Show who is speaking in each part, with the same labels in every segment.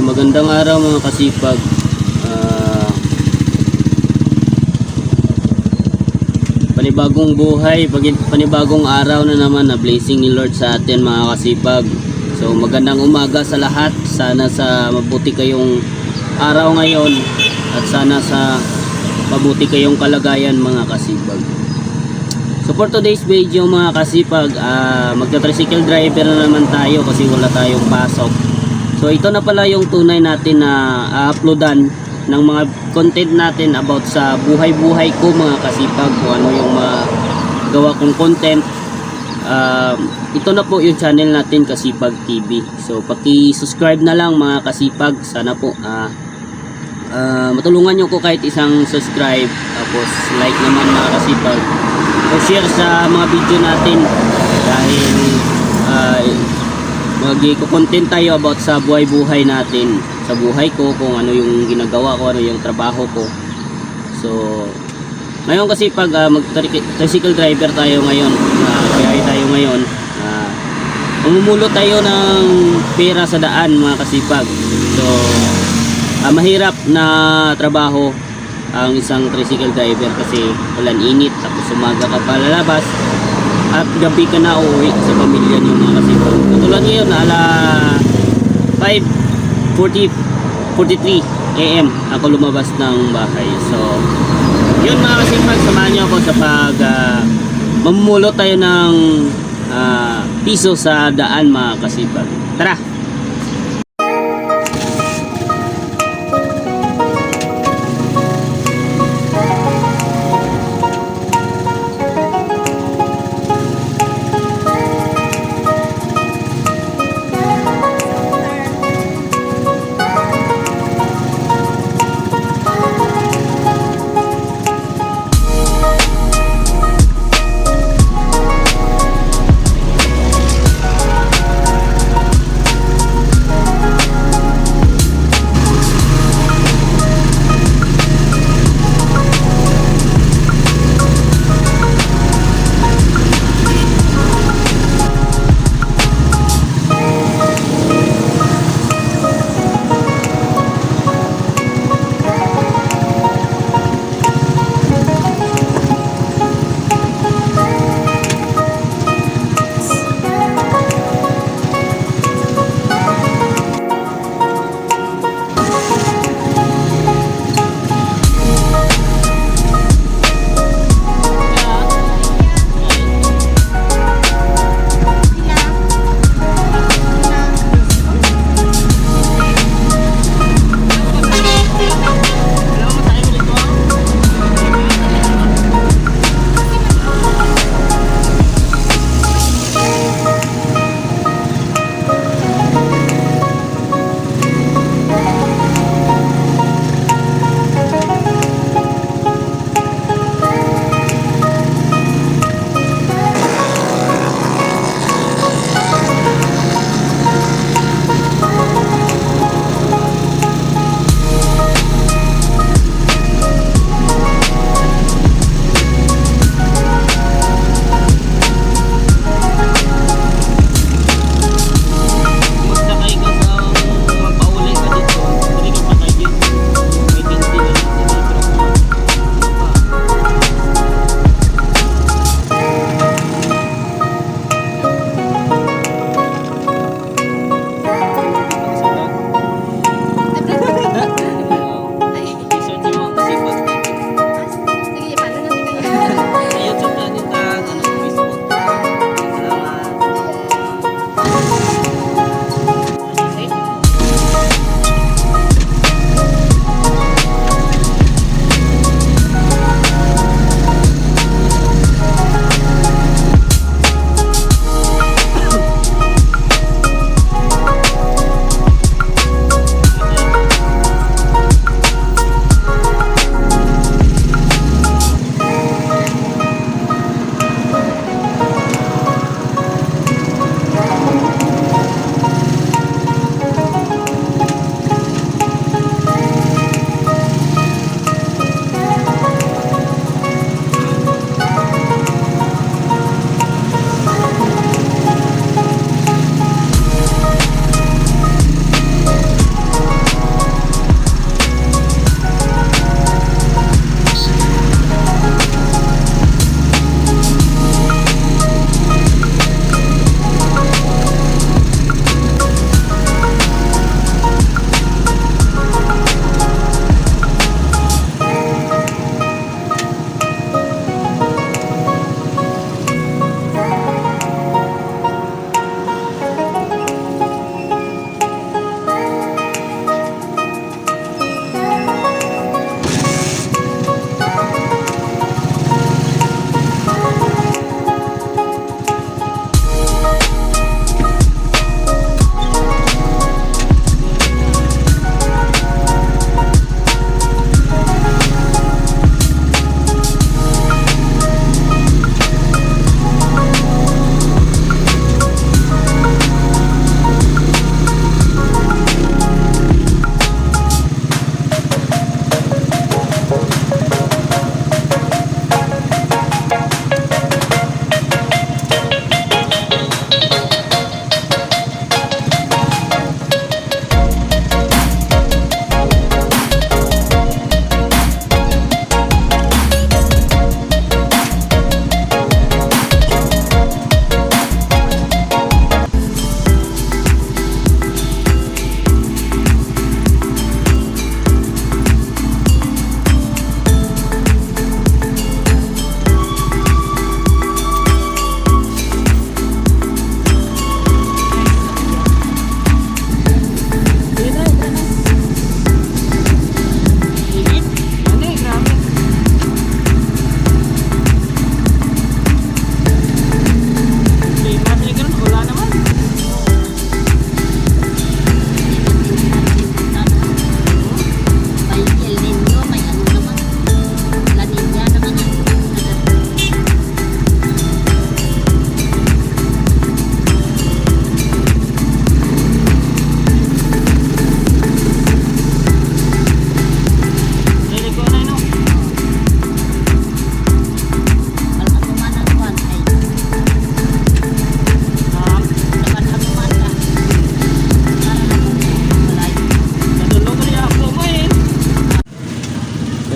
Speaker 1: Magandang araw mga kasipag. Panibagong buhay, panibagong araw na naman na blessing ni Lord sa atin mga kasipag. So magandang umaga sa lahat. Sana sa mabuti kayong araw ngayon at sana sa mabuti kayong kalagayan mga kasipag. So for today's video mga kasipag, magta-tricycle driver na naman tayo kasi wala tayong pasok. So ito na pala yung tunay natin na uploadan ng mga content natin about sa buhay-buhay ko mga kasipag, kung ano yung magawa kong content. Ito na po yung channel natin, Kasipag TV. So paki-subscribe na lang mga kasipag. Sana po matulungan nyo ko kahit isang subscribe, tapos like naman mga kasipag, o share sa mga video natin dahil mag-content tayo about sa buhay-buhay natin, sa buhay ko, kung ano yung ginagawa ko, ano yung trabaho ko. So ngayon kasi pag mag-tricycle driver tayo ngayon, kaya tayo ngayon, mamumulo tayo ng pera sa daan mga kasipag. So mahirap na trabaho ang isang tricycle driver kasi walang init, tapos umaga ka pa lalabas at gabi ka na uuwi sa pamilya niyo mga kasipag. Katulad ngayon na ala 5:43 AM ako lumabas ng bahay. So yun mga kasipag, samahan niyo ako sa pag mamumulo tayo ng piso sa daan mga kasipag. Tara!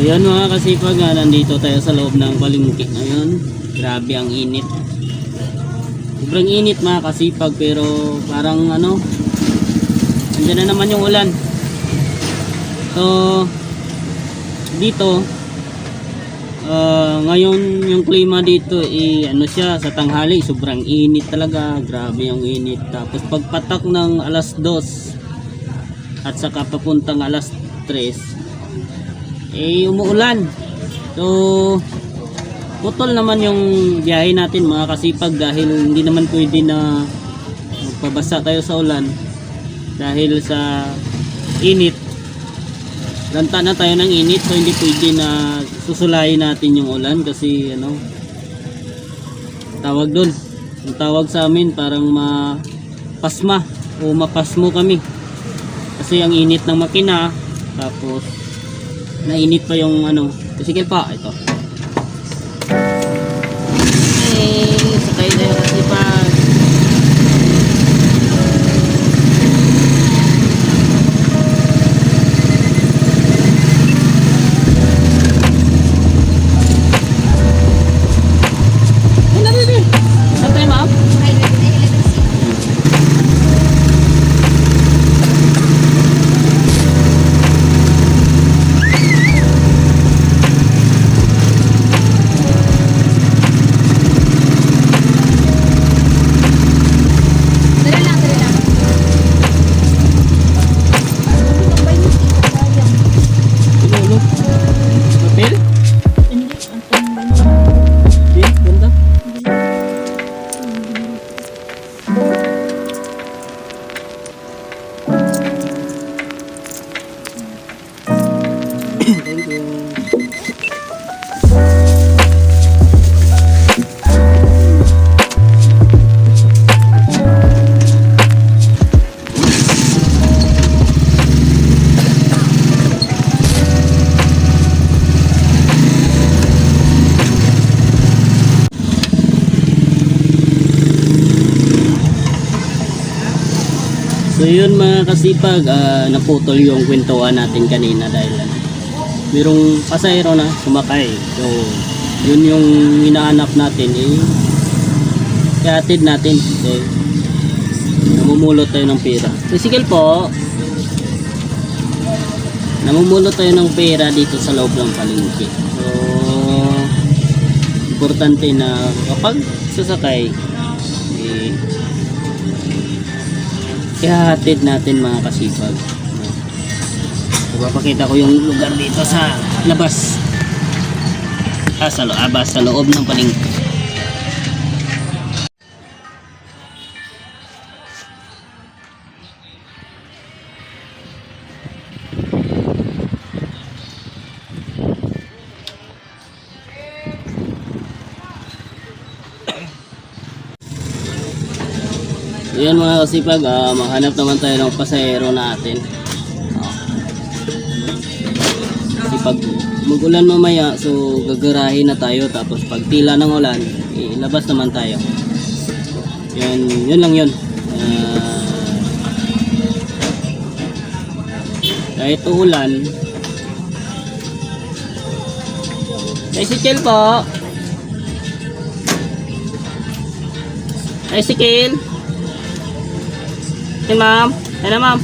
Speaker 1: Ayan mga kasipag, nandito tayo sa loob ng palengke ngayon. Grabe ang init. Sobrang init mga kasipag, pero parang ano, andyan na naman yung ulan. So dito ngayon yung klima dito ano siya, sa tanghali sobrang init talaga, grabe yung init. Tapos pagpatak ng alas 2 at saka papuntang alas 3 umuulan. So putol naman yung biyahe natin mga kasipag, dahil hindi naman pwede na magpabasa tayo sa ulan dahil sa init. Lanta na tayo ng init, so hindi pwede na susulayin natin yung ulan kasi ano, tawag doon, yung tawag sa amin parang mapasma o mapasmo kami kasi ang init ng makina. Tapos nainit pa yung ano, sige pa ito. Sakay tayo kasi pa. So yun mga kasipag, naputol yung kwentuhan natin kanina dahil mayroong pasahero na sumakay. So yun yung hinahanap natin, ihatid natin. So namumulot tayo ng pera. Sige po, namumulot tayo ng pera dito sa loob ng palengke. So importante na kapag sasakay, ihahatid natin mga kasipag. So, papakita ko yung lugar dito sa labas, sa loob ng palengke. Ayan mga kasipag, maghanap naman tayo ng pasahero natin. Kasi pag mag-ulan mamaya, so gagarahin na tayo. Tapos pag tila ng ulan, ilabas naman tayo. Yun lang yun. Kahit ulan, tricycle po. Tricycle. Hey ma'am, hello ma'am.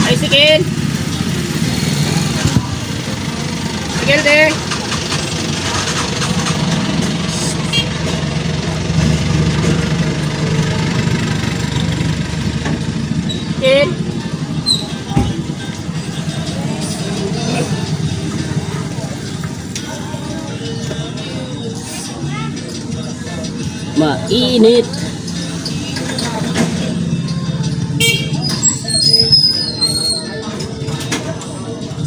Speaker 1: Ay sikil. Sikil deh. Sikil. Mainit.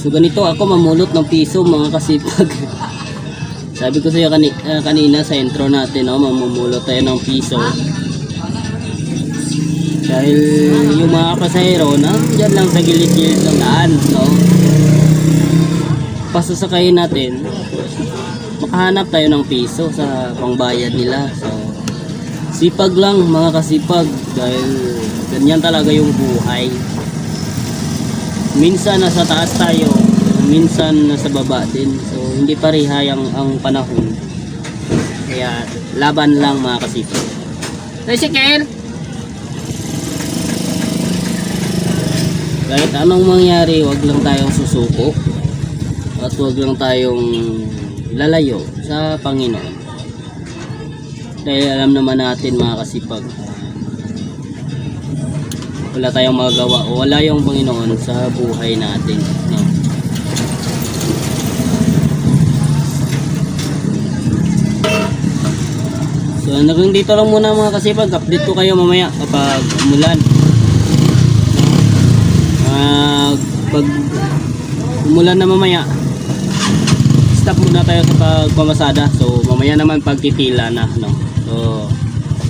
Speaker 1: So ganito ako mamulot ng piso mga kasipag. Sabi ko sa iyo kanina sa intro natin, mamumulot tayo ng piso. Dahil yung mga pasahero na diyan lang sa gilid-gilid ng daan, no? Pasasakayin natin, makahanap tayo ng piso sa pangbayad nila. So Sipag lang mga kasipag, dahil ganyan talaga yung buhay. Minsan nasa taas tayo, minsan nasa baba din. So hindi pareha ang panahon. Kaya laban lang mga kasipag. Tricycle! Kahit anong mangyari, wag lang tayong susuko at wag lang tayong lalayo sa Panginoon. Dahil alam naman natin mga kasipag, wala tayong magagawa o wala yung Panginoon sa buhay natin, no? So hanggang dito lang muna mga kasipag. Update ko kayo mamaya kapag umulan. Pag umulan na mamaya, stop muna tayo sa pagpamasada. So mamaya naman pagtitila na, no? So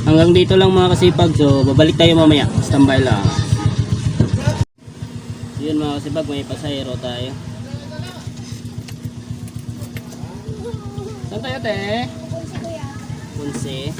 Speaker 1: hanggang dito lang mga kasipag. So babalik tayo mamaya. Standby lang. So yun mga kasipag, may pasahero tayo. Saan tayo, te? Punse.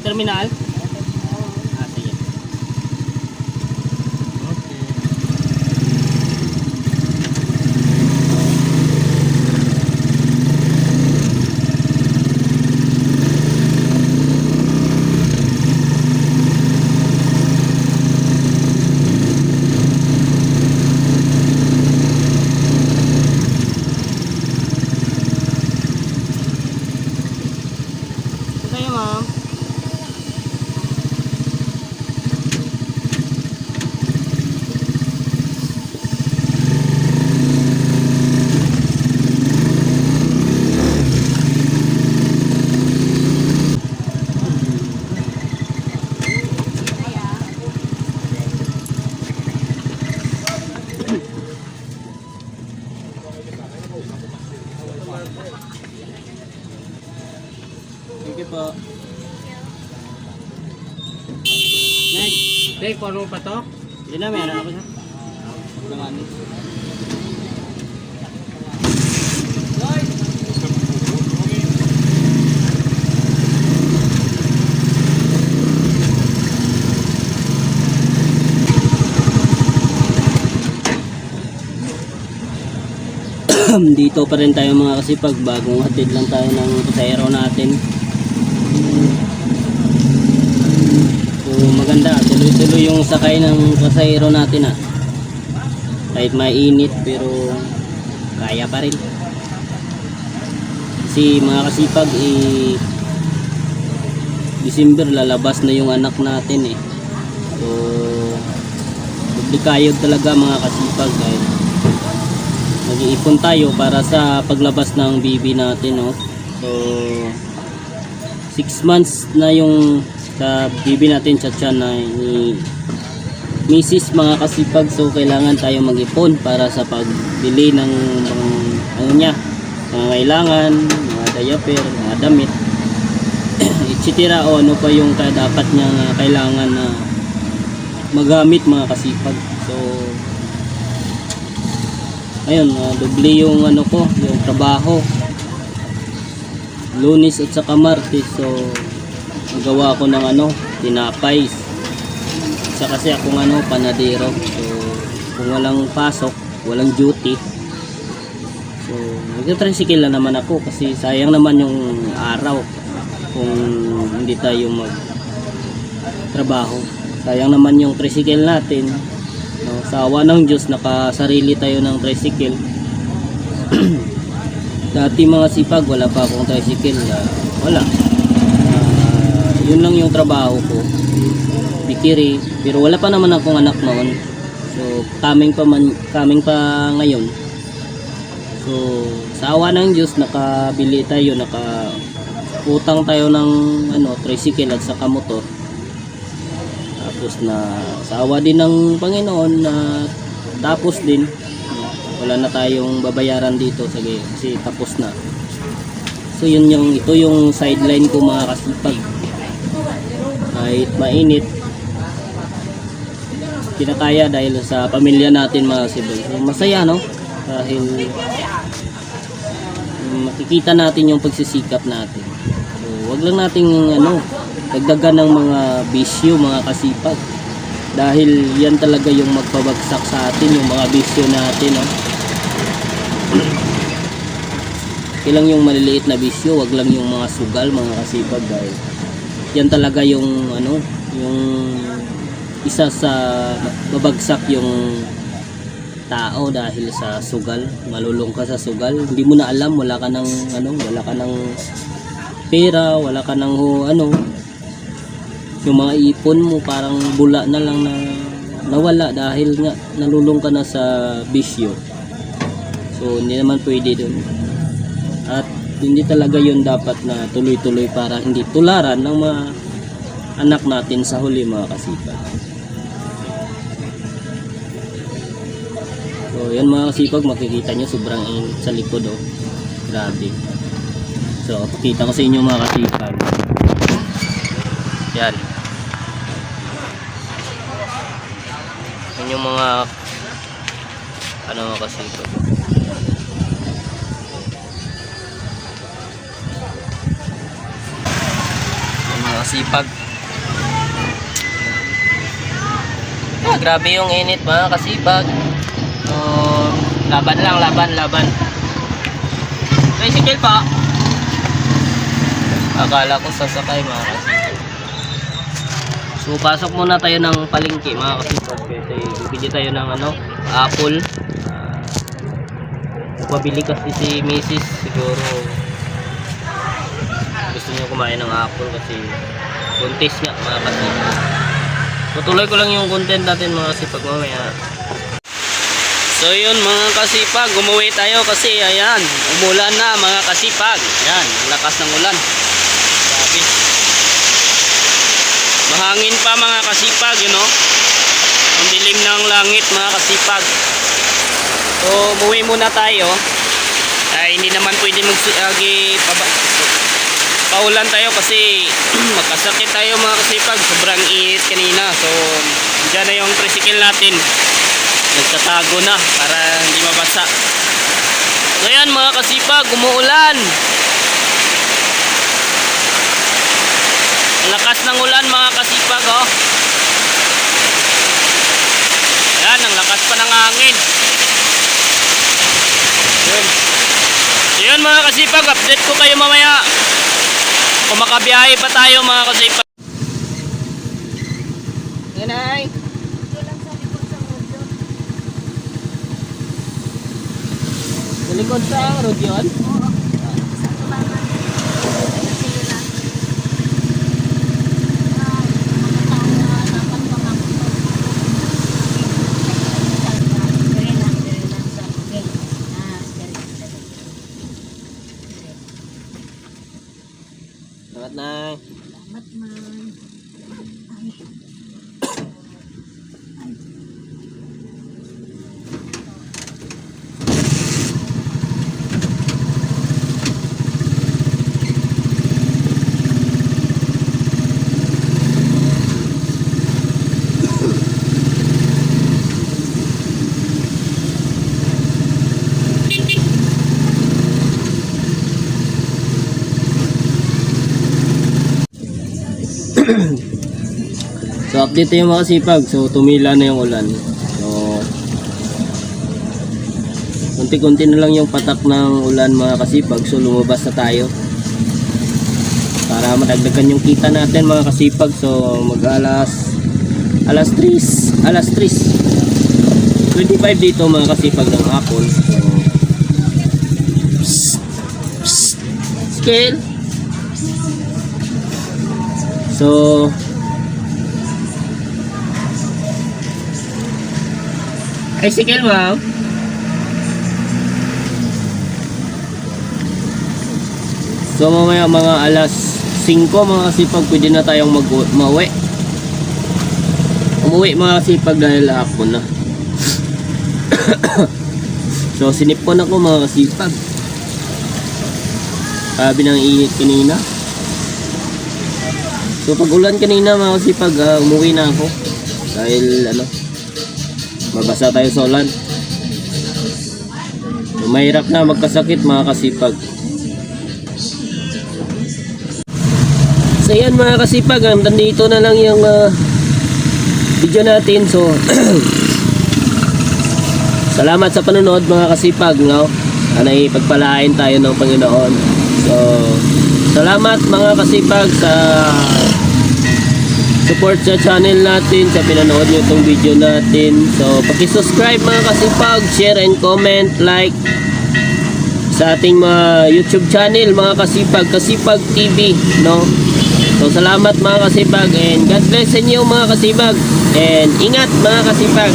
Speaker 1: Terminal? Sige. Tayo, ma'am. Sige po. Next.
Speaker 2: Take, paano pa to?
Speaker 1: Yun na, meron ako siya. Naman. Dito pa rin tayo mga kasipag, bagong hatid lang tayo ng pasahero natin. So maganda, tuloy-tuloy yung sakay ng pasahero natin kahit mainit pero kaya pa rin. Kasi mga kasipag, December lalabas na yung anak natin So dublikayod talaga mga kasipag, dahil nag-iipon tayo para sa paglabas ng baby natin, no? So 6 months na yung sa baby natin sa tiyan na ni Mrs. mga kasipag. So kailangan tayo mag-ipon para sa pagbili ng mga kailangan, mga diaper, mga damit etc. o ano pa yung dapat niya kailangan na magamit mga kasipag. So ayun, doble yung yung trabaho, Lunes at saka Martes. So magawa ko ng tinapay. Isa kasi akong panadero. So kung walang pasok, walang duty, So nagtatricycle na naman ako kasi sayang naman yung araw kung hindi tayo mag trabaho. Sayang naman yung tricycle natin, no? Sa awa ng Diyos nakasarili tayo ng tricycle. Dati mga sipag wala pa akong tricycle, wala. Yun lang yung trabaho ko, bikiri, pero wala pa naman akong anak noon. So coming pa ngayon. So sa awa ng Diyos nakabili tayo, nakautang tayo ng tricycle at saka motor. Tapos na sa awa din ng Panginoon na tapos din, wala na tayong babayaran dito kasi tapos na. So ito yung sideline ko mga kasipag. Kahit mainit, kinakaya dahil sa pamilya natin mga kasipag. So, masaya, no? Dahil makikita natin yung pagsisikap natin. So wag lang nating dagdagan ng mga bisyo mga kasipag, dahil yan talaga yung magpabagsak sa atin, yung mga bisyo natin, no? Ilang yung maliliit na bisyo, wag lang yung mga sugal mga kasipag, dahil yan talaga yung yung isa sa babagsak yung tao dahil sa sugal. Malulong ka sa sugal, hindi mo na alam, wala ka ng pera, wala ka ng yung mga ipon mo parang bula na lang na nawala dahil nga nalulong ka na sa bisyo. So hindi naman pwede dun, at hindi talaga yun dapat na tuloy-tuloy para hindi tularan ng mga anak natin sa huli mga kasipag. So yan mga kasipag, makikita nyo sobrang init sa likod, grabe. So pakita ko sa inyo mga kasipag, yan yung mga mga kasipag. Mga kasipag, grabe yung init mga kasipag. So laban. Tricycle pa, akala ko sasakay mga kasipag. So pasok muna tayo ng palengke mga kasipag, kasi bibili tayo ng apple. Magpabili kasi si Mrs. siguro gusto niya kumain ng apple kasi buntis nga mga kasipag. Tutuloy ko lang yung content natin mga kasipag mamaya. So yun mga kasipag, umuwi tayo kasi ayan, umulan na mga kasipag. Yan, lakas ng ulan. Grabe. Mahangin pa mga kasipag, ang dilim ng langit mga kasipag. So umuwi muna tayo. Hindi naman pwede paulan tayo kasi magkasakit tayo mga kasipag, sobrang init kanina. So dyan na yung tricycle natin, nagtatago na para hindi mabasa. So yan mga kasipag, umuulan. Lakas ng ulan mga kasipag, Ayan, ang lakas pa ng hangin. Yun. So yun mga kasipag, update ko kayo mamaya kung makabiyahe pa tayo mga kasipag. Ganay. Sa likod sa road yun? Salamat na.
Speaker 2: Salamat man.
Speaker 1: So update tayo mga kasipag. So tumila na yung ulan. So Kunti-kunti na lang yung patak ng ulan mga kasipag. So lumabas na tayo para madagdagan yung kita natin mga kasipag. So mag alas 3 25 dito mga kasipag ng hapon. So scale. So ay scale wow. So mamaya mga alas 5 mga kasipag pwede na tayong umuwi mga kasipag dahil hapon na. So sinipon ako mga kasipag. Sabi ng init kanina. So pag ulan kanina mga kasipag, umuwi na ako dahil mabasa tayo sa ulan. So mahirap na magkasakit mga kasipag. So yan mga kasipag, nandito na lang yung video natin. So salamat sa panonood mga kasipag, no? Sana ipagpalain tayo ng Panginoon. So salamat mga kasipag sa support sa channel natin, sa pinanood nyo itong video natin. So paki-subscribe mga kasipag, share and comment, like sa ating mga YouTube channel mga kasipag, Kasipag TV, no? So salamat mga kasipag, and God bless sa inyo mga kasipag, and ingat mga kasipag.